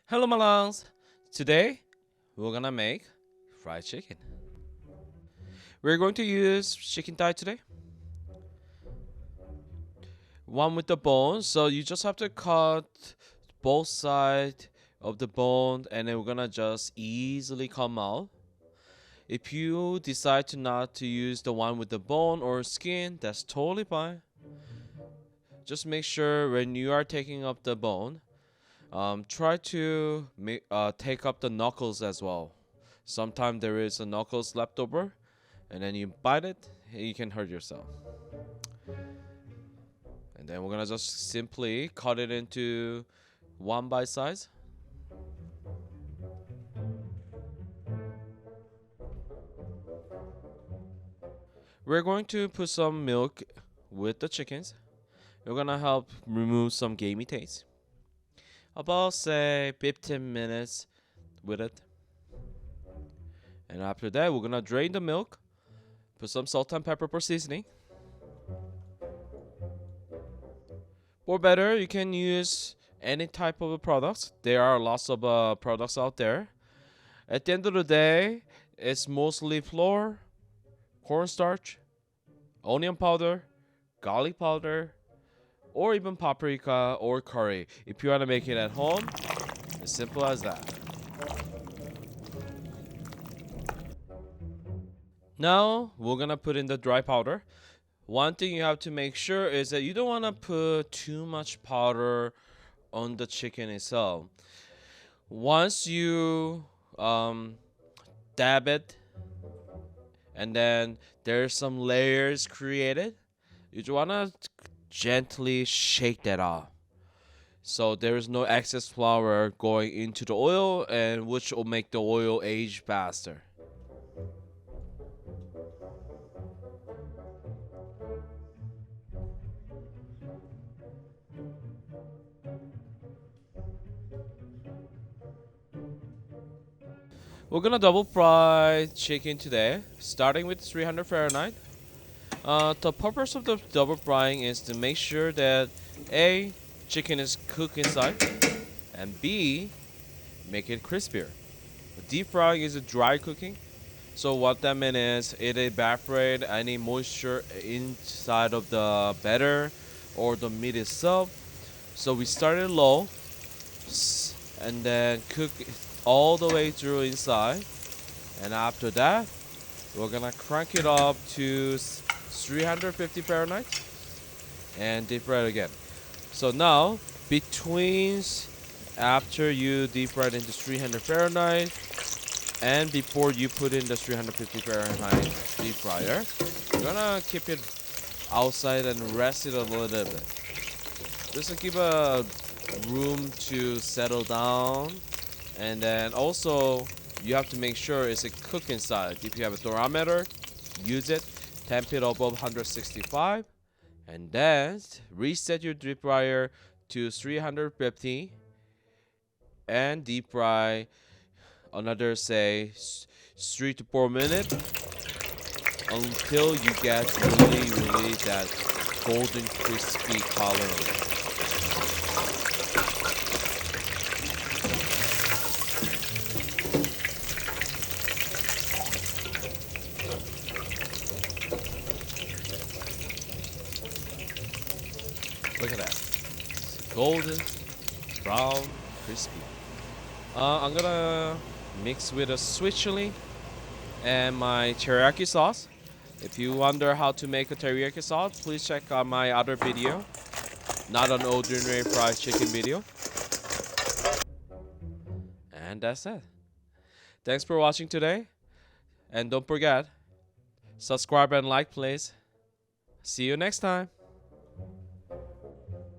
Hello, Malongs. Today we're gonna make fried chicken. We're going to use chicken thigh today, one with the bone. So you just have to cut both sides of the bone, and then we're gonna just easily come out. If you decide to not to use the one with the bone or skin, that's totally fine. Just make sure when you are taking up the bone, try to take up the knuckles as well. Sometimes there is a knuckles left over, and then you bite it, you can hurt yourself. And then we're gonna just simply cut it into one bite size. We're going to put some milk with the chickens. We're gonna help remove some gamey taste. About say 15 minutes with it. And after that, we're gonna drain the milk, put some salt and pepper for seasoning. Or better, you can use any type of products. There are lots of products out there. At the end of the day, it's mostly flour, cornstarch, onion powder, garlic powder, or even paprika or curry. If you want to make it at home, as simple as that. Now, we're gonna put in the dry powder. One thing you have to make sure is that you don't want to put too much powder on the chicken itself. Once you dab it, and then there's some layers created, you just want to gently shake that off, so there is no excess flour going into the oil, and which will make the oil age faster. We're gonna double fry chicken today, starting with 300 Fahrenheit. The purpose of the double frying is to make sure that A, chicken is cooked inside, and B, make it crispier. Deep frying is a dry cooking, so what that means is it evaporates any moisture inside of the batter or the meat itself. So we started low, and then cook it all the way through inside, and after that we're gonna crank it up to 350 Fahrenheit and deep fry it again. So now, between after you deep fry it into 300 Fahrenheit and before you put in the 350 Fahrenheit deep fryer, you're gonna keep it outside and rest it a little bit. Just to give a room to settle down, and then also you have to make sure it's a cook inside. If you have a thermometer, use it, temp it above 165, and then reset your deep fryer to 350 and deep fry another say 3 to 4 minutes until you get really that golden crispy color. Look at that, golden, brown, crispy. I'm gonna mix with a sweet chili and my teriyaki sauce. If you wonder how to make a teriyaki sauce, please check out my other video, not an ordinary fried chicken video. And that's it. Thanks for watching today, and don't forget, subscribe and like, please. See you next time.